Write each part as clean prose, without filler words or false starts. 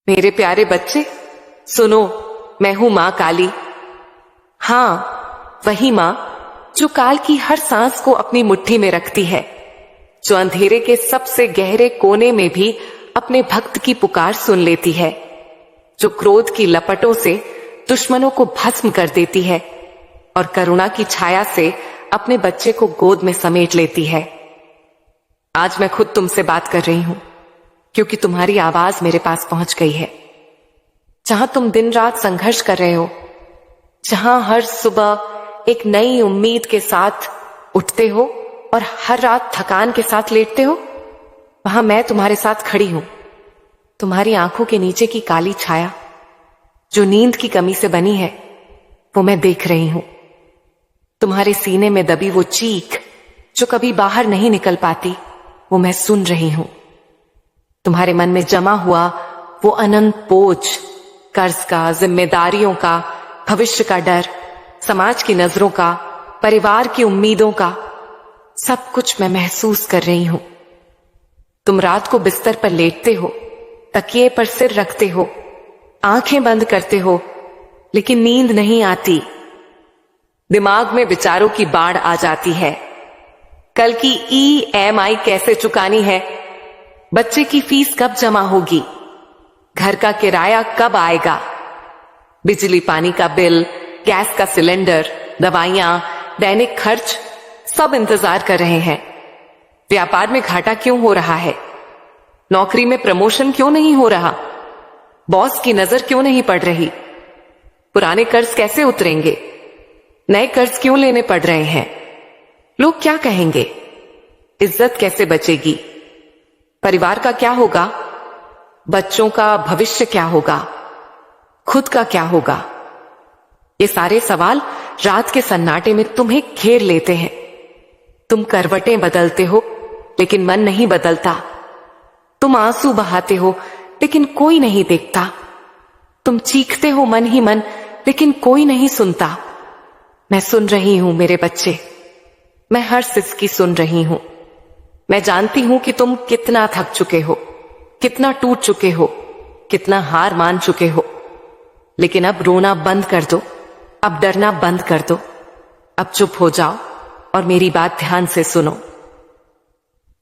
मेरे प्यारे बच्चे, सुनो, मैं हूं मां काली। हाँ, वही मां जो काल की हर सांस को अपनी मुट्ठी में रखती है, जो अंधेरे के सबसे गहरे कोने में भी अपने भक्त की पुकार सुन लेती है, जो क्रोध की लपटों से दुश्मनों को भस्म कर देती है और करुणा की छाया से अपने बच्चे को गोद में समेट लेती है। आज मैं खुद तुमसे बात कर रही हूं क्योंकि तुम्हारी आवाज मेरे पास पहुंच गई है। जहां तुम दिन रात संघर्ष कर रहे हो, जहां हर सुबह एक नई उम्मीद के साथ उठते हो और हर रात थकान के साथ लेटते हो, वहां मैं तुम्हारे साथ खड़ी हूं। तुम्हारी आंखों के नीचे की काली छाया जो नींद की कमी से बनी है, वो मैं देख रही हूं। तुम्हारे सीने में दबी वो चीख जो कभी बाहर नहीं निकल पाती, वो मैं सुन रही हूं। तुम्हारे मन में जमा हुआ वो अनंत बोझ, कर्ज का, जिम्मेदारियों का, भविष्य का डर, समाज की नजरों का, परिवार की उम्मीदों का, सब कुछ मैं महसूस कर रही हूं। तुम रात को बिस्तर पर लेटते हो, तकिए पर सिर रखते हो, आंखें बंद करते हो, लेकिन नींद नहीं आती। दिमाग में विचारों की बाढ़ आ जाती है। कल की EMI कैसे चुकानी है, बच्चे की फीस कब जमा होगी, घर का किराया कब आएगा, बिजली पानी का बिल, गैस का सिलेंडर, दवाइयां, दैनिक खर्च, सब इंतजार कर रहे हैं। व्यापार में घाटा क्यों हो रहा है, नौकरी में प्रमोशन क्यों नहीं हो रहा, बॉस की नजर क्यों नहीं पड़ रही, पुराने कर्ज कैसे उतरेंगे, नए कर्ज क्यों लेने पड़ रहे हैं, लोग क्या कहेंगे, इज्जत कैसे बचेगी, परिवार का क्या होगा, बच्चों का भविष्य क्या होगा, खुद का क्या होगा। ये सारे सवाल रात के सन्नाटे में तुम्हें घेर लेते हैं। तुम करवटें बदलते हो लेकिन मन नहीं बदलता। तुम आंसू बहाते हो लेकिन कोई नहीं देखता। तुम चीखते हो मन ही मन लेकिन कोई नहीं सुनता। मैं सुन रही हूं मेरे बच्चे, मैं हर सिसकी सुन रही हूं। मैं जानती हूं कि तुम कितना थक चुके हो, कितना टूट चुके हो, कितना हार मान चुके हो। लेकिन अब रोना बंद कर दो, अब डरना बंद कर दो, अब चुप हो जाओ और मेरी बात ध्यान से सुनो।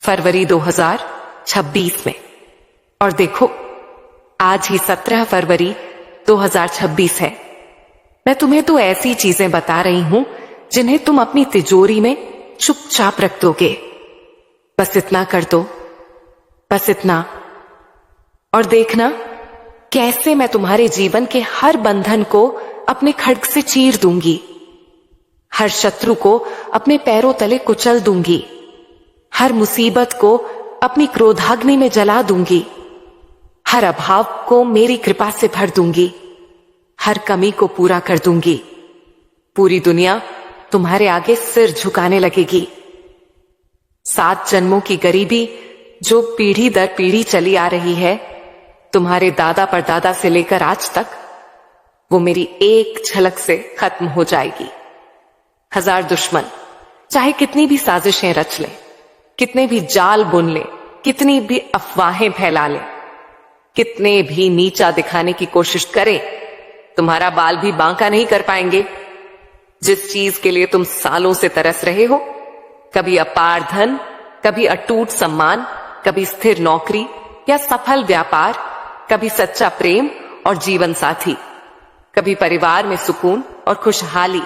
फरवरी 2026 में, और देखो आज ही 17 फरवरी 2026 है। मैं तुम्हें तो ऐसी चीजें बता रही हूं जिन्हें तुम अपनी तिजोरी में चुपचाप रख दोगे। बस इतना कर दो, बस इतना, और देखना कैसे मैं तुम्हारे जीवन के हर बंधन को अपने खड्ग से चीर दूंगी, हर शत्रु को अपने पैरों तले कुचल दूंगी, हर मुसीबत को अपनी क्रोधाग्नि में जला दूंगी, हर अभाव को मेरी कृपा से भर दूंगी, हर कमी को पूरा कर दूंगी। पूरी दुनिया तुम्हारे आगे सिर झुकाने लगेगी। 7 जन्मों की गरीबी जो पीढ़ी दर पीढ़ी चली आ रही है, तुम्हारे दादा परदादा से लेकर आज तक, वो मेरी एक झलक से खत्म हो जाएगी। 1000 दुश्मन चाहे कितनी भी साजिशें रच लें, कितने भी जाल बुन लें, कितनी भी अफवाहें फैला लें, कितने भी नीचा दिखाने की कोशिश करें, तुम्हारा बाल भी बांका नहीं कर पाएंगे। जिस चीज के लिए तुम सालों से तरस रहे हो, कभी अपार धन, कभी अटूट सम्मान, कभी स्थिर नौकरी या सफल व्यापार, कभी सच्चा प्रेम और जीवन साथी, कभी परिवार में सुकून और खुशहाली,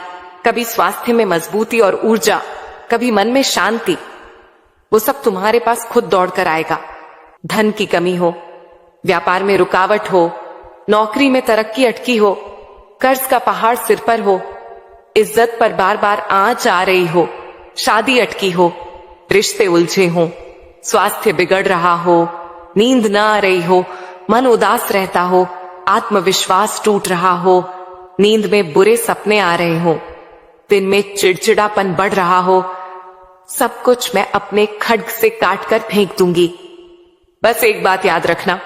कभी स्वास्थ्य में मजबूती और ऊर्जा, कभी मन में शांति, वो सब तुम्हारे पास खुद दौड़ कर आएगा। धन की कमी हो, व्यापार में रुकावट हो, नौकरी में तरक्की अटकी हो, कर्ज का पहाड़ सिर पर हो, इज्जत पर बार बार आंच आ रही हो, शादी अटकी हो, रिश्ते उलझे हो, स्वास्थ्य बिगड़ रहा हो, नींद ना आ रही हो, मन उदास रहता हो, आत्मविश्वास टूट रहा हो, नींद में बुरे सपने आ रहे हो, दिन में चिड़चिड़ापन बढ़ रहा हो, सब कुछ मैं अपने खड्ग से काट कर फेंक दूंगी। बस एक बात याद रखना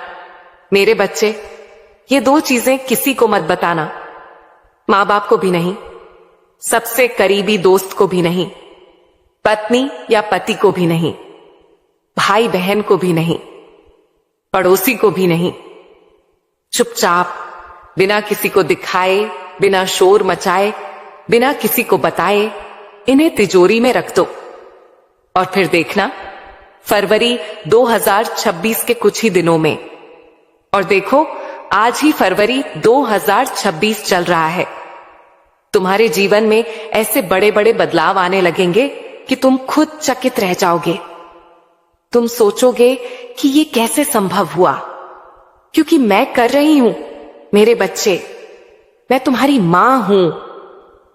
मेरे बच्चे, ये 2 चीजें किसी को मत बताना, मां बाप को भी नहीं, सबसे करीबी दोस्त को भी नहीं, पत्नी या पति को भी नहीं, भाई बहन को भी नहीं, पड़ोसी को भी नहीं, चुपचाप, बिना किसी को दिखाए, बिना शोर मचाए, बिना किसी को बताए इन्हें तिजोरी में रख दो। और फिर देखना फरवरी 2026 के कुछ ही दिनों में, और देखो आज ही फरवरी 2026 चल रहा है, तुम्हारे जीवन में ऐसे बड़े बड़े बदलाव आने लगेंगे कि तुम खुद चकित रह जाओगे। तुम सोचोगे कि ये कैसे संभव हुआ, क्योंकि मैं कर रही हूं। मेरे बच्चे, मैं तुम्हारी मां हूं,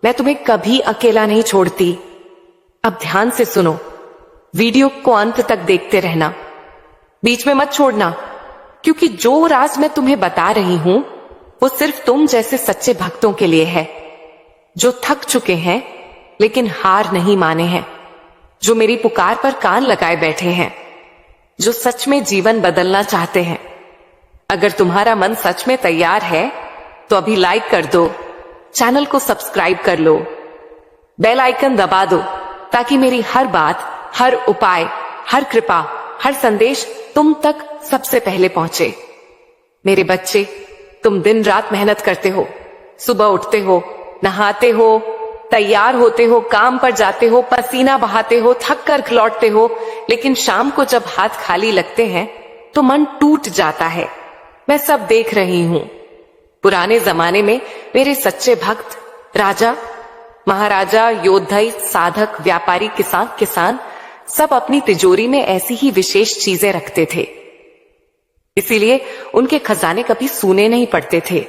मैं तुम्हें कभी अकेला नहीं छोड़ती। अब ध्यान से सुनो, वीडियो को अंत तक देखते रहना, बीच में मत छोड़ना, क्योंकि जो राज मैं तुम्हें बता रही हूं वो सिर्फ तुम जैसे सच्चे भक्तों के लिए है, जो थक चुके हैं लेकिन हार नहीं माने हैं, जो मेरी पुकार पर कान लगाए बैठे हैं, जो सच में जीवन बदलना चाहते हैं। अगर तुम्हारा मन सच में तैयार है तो अभी लाइक कर दो, चैनल को सब्सक्राइब कर लो, बेल आइकन दबा दो, ताकि मेरी हर बात, हर उपाय, हर कृपा, हर संदेश तुम तक सबसे पहले पहुंचे। मेरे बच्चे, तुम दिन रात मेहनत करते हो, सुबह उठते हो, नहाते हो, तैयार होते हो, काम पर जाते हो, पसीना बहाते हो, थक कर लौटते हो, लेकिन शाम को जब हाथ खाली लगते हैं तो मन टूट जाता है। मैं सब देख रही हूं। पुराने जमाने में मेरे सच्चे भक्त राजा, महाराजा, योद्धा, साधक, व्यापारी, किसान सब अपनी तिजोरी में ऐसी ही विशेष चीजें रखते थे, इसीलिए उनके खजाने कभी सूने नहीं पड़ते थे।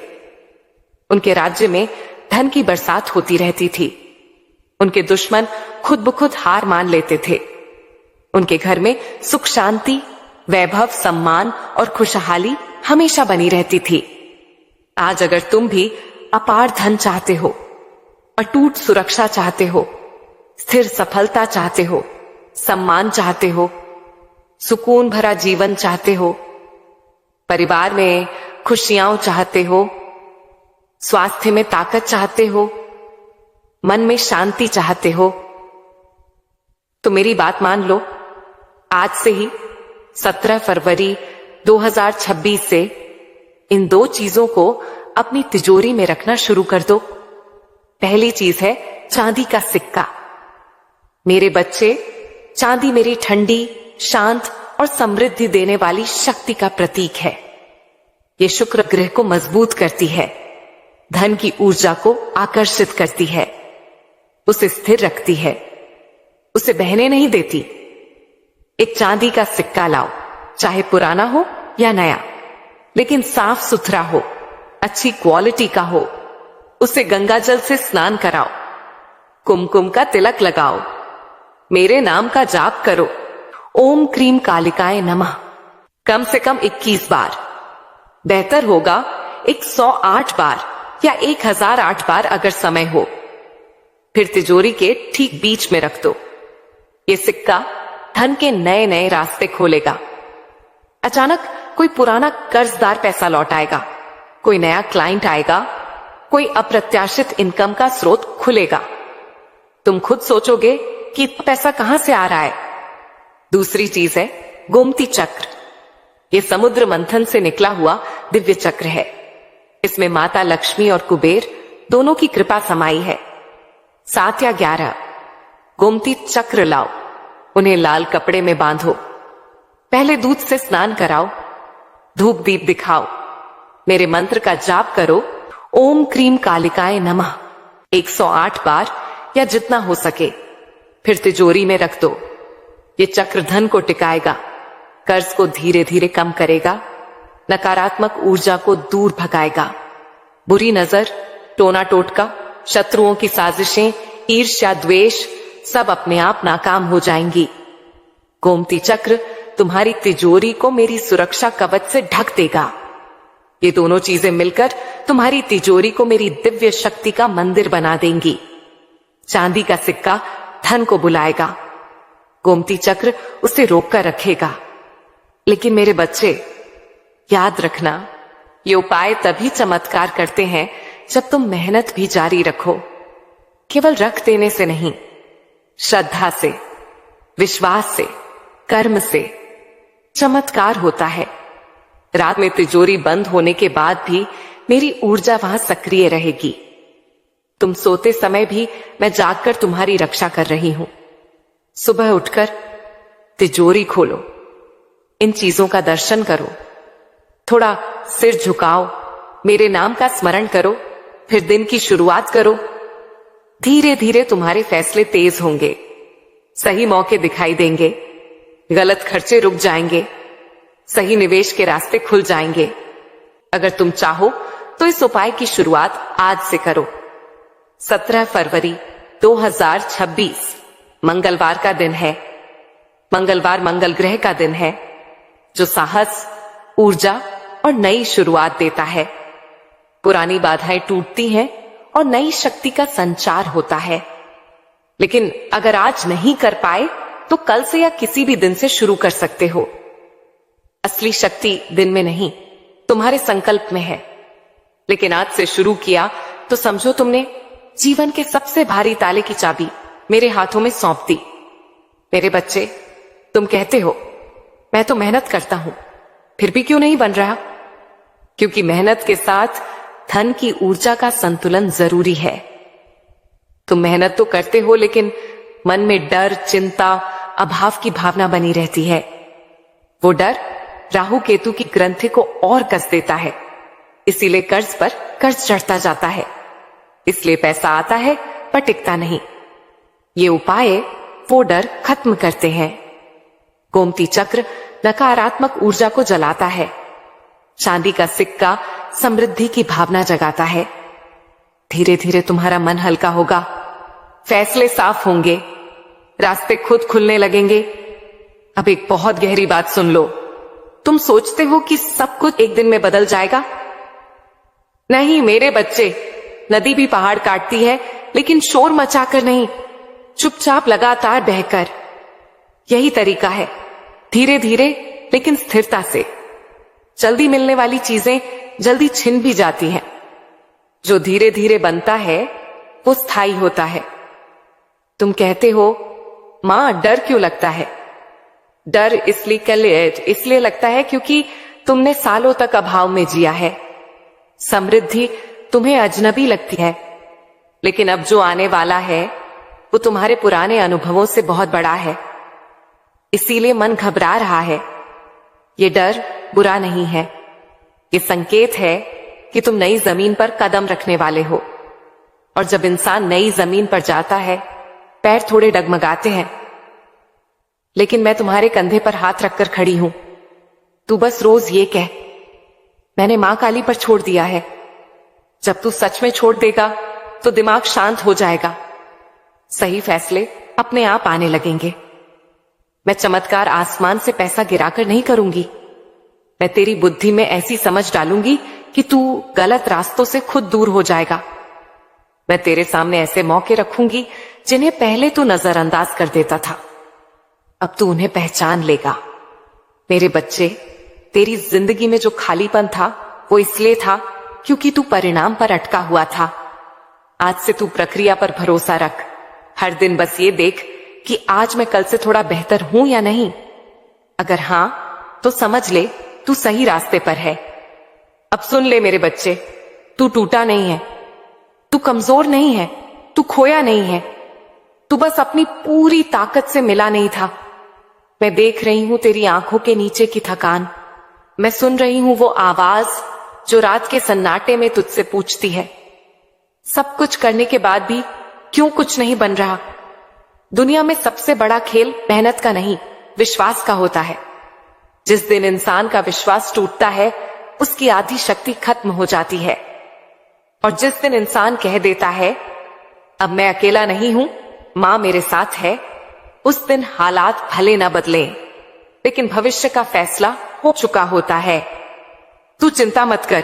उनके राज्य में धन की बरसात होती रहती थी। उनके दुश्मन खुद ब खुद हार मान लेते थे। उनके घर में सुख, शांति, वैभव, सम्मान और खुशहाली हमेशा बनी रहती थी। आज अगर तुम भी अपार धन चाहते हो, अटूट सुरक्षा चाहते हो, स्थिर सफलता चाहते हो, सम्मान चाहते हो, सुकून भरा जीवन चाहते हो, परिवार में खुशियां चाहते हो, स्वास्थ्य में ताकत चाहते हो, मन में शांति चाहते हो, तो मेरी बात मान लो। आज से ही 17 फरवरी 2026 से इन दो चीजों को अपनी तिजोरी में रखना शुरू कर दो। पहली चीज है चांदी का सिक्का। मेरे बच्चे, चांदी मेरी ठंडी, शांत और समृद्धि देने वाली शक्ति का प्रतीक है। ये शुक्र ग्रह को मजबूत करती है, धन की ऊर्जा को आकर्षित करती है, उसे स्थिर रखती है, उसे बहने नहीं देती। एक चांदी का सिक्का लाओ, चाहे पुराना हो या नया, लेकिन साफ सुथरा हो, अच्छी क्वालिटी का हो। उसे गंगा जल से स्नान कराओ, कुमकुम का तिलक लगाओ, मेरे नाम का जाप करो, ओम क्रीम कालिकाय नमः, कम से कम 21 बार, बेहतर होगा 108 बार या 1008 बार अगर समय हो। फिर तिजोरी के ठीक बीच में रख दो। ये सिक्का धन के नए नए रास्ते खोलेगा। अचानक कोई पुराना कर्जदार पैसा लौटाएगा, कोई नया क्लाइंट आएगा, कोई अप्रत्याशित इनकम का स्रोत खुलेगा। तुम खुद सोचोगे कि पैसा कहां से आ रहा है। दूसरी चीज है गोमती चक्र। यह समुद्र मंथन से निकला हुआ दिव्य चक्र है। इसमें माता लक्ष्मी और कुबेर दोनों की कृपा समाई है। 7 या 11 गोमती चक्र लाओ, उन्हें लाल कपड़े में बांधो, पहले दूध से स्नान कराओ, धूप दीप दिखाओ, मेरे मंत्र का जाप करो, ओम क्रीम कालिकाय नमः 108 बार या जितना हो सके। फिर तिजोरी में रख दो। ये चक्र धन को टिकाएगा, कर्ज को धीरे धीरे कम करेगा, नकारात्मक ऊर्जा को दूर भगाएगा, बुरी नजर, टोना टोटका, शत्रुओं की साजिशें, ईर्ष्या, द्वेष सब अपने आप नाकाम हो जाएंगी। गोमती चक्र तुम्हारी तिजोरी को मेरी सुरक्षा कवच से ढक देगा। ये दोनों चीजें मिलकर तुम्हारी तिजोरी को मेरी दिव्य शक्ति का मंदिर बना देंगी। चांदी का सिक्का धन को बुलाएगा, गोमती चक्र उसे रोककर रखेगा। लेकिन मेरे बच्चे, याद रखना, ये उपाय तभी चमत्कार करते हैं जब तुम मेहनत भी जारी रखो। केवल रख देने से नहीं, श्रद्धा से, विश्वास से, कर्म से चमत्कार होता है। रात में तिजोरी बंद होने के बाद भी मेरी ऊर्जा वहां सक्रिय रहेगी। तुम सोते समय भी मैं जागकर तुम्हारी रक्षा कर रही हूं। सुबह उठकर तिजोरी खोलो, इन चीजों का दर्शन करो, थोड़ा सिर झुकाओ, मेरे नाम का स्मरण करो, फिर दिन की शुरुआत करो। धीरे धीरे तुम्हारे फैसले तेज होंगे, सही मौके दिखाई देंगे, गलत खर्चे रुक जाएंगे, सही निवेश के रास्ते खुल जाएंगे। अगर तुम चाहो तो इस उपाय की शुरुआत आज से करो। 17 फरवरी 2026 मंगलवार का दिन है। मंगलवार मंगल ग्रह का दिन है, जो साहस, ऊर्जा और नई शुरुआत देता है। पुरानी बाधाएं टूटती हैं और नई शक्ति का संचार होता है। लेकिन अगर आज नहीं कर पाए तो कल से या किसी भी दिन से शुरू कर सकते हो। असली शक्ति दिन में नहीं, तुम्हारे संकल्प में है। लेकिन आज से शुरू किया तो समझो तुमने जीवन के सबसे भारी ताले की चाबी मेरे हाथों में सौंप दी। मेरे बच्चे, तुम कहते हो मैं तो मेहनत करता हूं, फिर भी क्यों नहीं बन रहा? क्योंकि मेहनत के साथ धन की ऊर्जा का संतुलन जरूरी है। तुम मेहनत तो करते हो, लेकिन मन में डर, चिंता, अभाव की भावना बनी रहती है। वो डर राहु केतु की ग्रंथि को और कस देता है, इसीलिए कर्ज पर कर्ज चढ़ता जाता है। इसलिए पैसा आता है पर टिकता नहीं। ये उपाय वो डर खत्म करते हैं। गोमती चक्र नकारात्मक ऊर्जा को जलाता है। चांदी का सिक्का समृद्धि की भावना जगाता है। धीरे धीरे तुम्हारा मन हल्का होगा, फैसले साफ होंगे, रास्ते खुद खुलने लगेंगे। अब एक बहुत गहरी बात सुन लो। तुम सोचते हो कि सब कुछ एक दिन में बदल जाएगा? नहीं मेरे बच्चे, नदी भी पहाड़ काटती है, लेकिन शोर मचाकर नहीं, चुपचाप लगातार बहकर। यही तरीका है, धीरे धीरे लेकिन स्थिरता से। जल्दी मिलने वाली चीजें जल्दी छिन भी जाती हैं। जो धीरे धीरे बनता है वो स्थायी होता है। तुम कहते हो मां डर क्यों लगता है? डर इसलिए लगता है क्योंकि तुमने सालों तक अभाव में जिया है। समृद्धि तुम्हें अजनबी लगती है, लेकिन अब जो आने वाला है वो तुम्हारे पुराने अनुभवों से बहुत बड़ा है। इसीलिए मन घबरा रहा है। ये डर बुरा नहीं है, ये संकेत है कि तुम नई जमीन पर कदम रखने वाले हो। और जब इंसान नई जमीन पर जाता है, पैर थोड़े डगमगाते हैं, लेकिन मैं तुम्हारे कंधे पर हाथ रखकर खड़ी हूं। तू बस रोज ये कह, मैंने मां काली पर छोड़ दिया है। जब तू सच में छोड़ देगा तो दिमाग शांत हो जाएगा, सही फैसले अपने आप आने लगेंगे। मैं चमत्कार आसमान से पैसा गिराकर नहीं करूंगी। मैं तेरी बुद्धि में ऐसी समझ डालूंगी कि तू गलत रास्तों से खुद दूर हो जाएगा। मैं तेरे सामने ऐसे मौके रखूंगी जिन्हें पहले तू नजरअंदाज कर देता था, अब तू उन्हें पहचान लेगा। मेरे बच्चे, तेरी जिंदगी में जो खालीपन था वो इसलिए था क्योंकि तू परिणाम पर अटका हुआ था। आज से तू प्रक्रिया पर भरोसा रख। हर दिन बस ये देख कि आज मैं कल से थोड़ा बेहतर हूं या नहीं। अगर हां तो समझ ले तू सही रास्ते पर है। अब सुन ले मेरे बच्चे, तू टूटा नहीं है, तू कमजोर नहीं है, तू खोया नहीं है। तू बस अपनी पूरी ताकत से मिला नहीं था। मैं देख रही हूं तेरी आंखों के नीचे की थकान। मैं सुन रही हूं वो आवाज जो रात के सन्नाटे में तुझसे पूछती है, सब कुछ करने के बाद भी क्यों कुछ नहीं बन रहा? दुनिया में सबसे बड़ा खेल मेहनत का नहीं, विश्वास का होता है। जिस दिन इंसान का विश्वास टूटता है, उसकी आधी शक्ति खत्म हो जाती है। और जिस दिन इंसान कह देता है अब मैं अकेला नहीं हूं, मां मेरे साथ है, उस दिन हालात भले ना बदले, लेकिन भविष्य का फैसला हो चुका होता है। तू चिंता मत कर,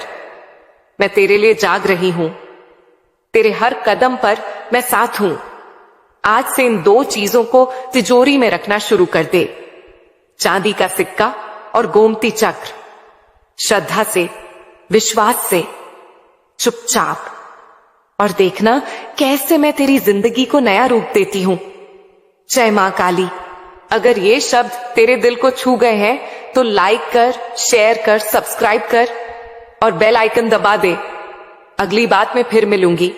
मैं तेरे लिए जाग रही हूं। तेरे हर कदम पर मैं साथ हूं। आज से इन दो चीजों को तिजोरी में रखना शुरू कर दे, चांदी का सिक्का और गोमती चक्र। श्रद्धा से, विश्वास से, चुपचाप, और देखना कैसे मैं तेरी जिंदगी को नया रूप देती हूं। जय मां काली, अगर ये शब्द तेरे दिल को छू गए हैं तो लाइक कर, शेयर कर, सब्सक्राइब कर और बेल आइकन दबा दे। अगली बात में फिर मिलूंगी।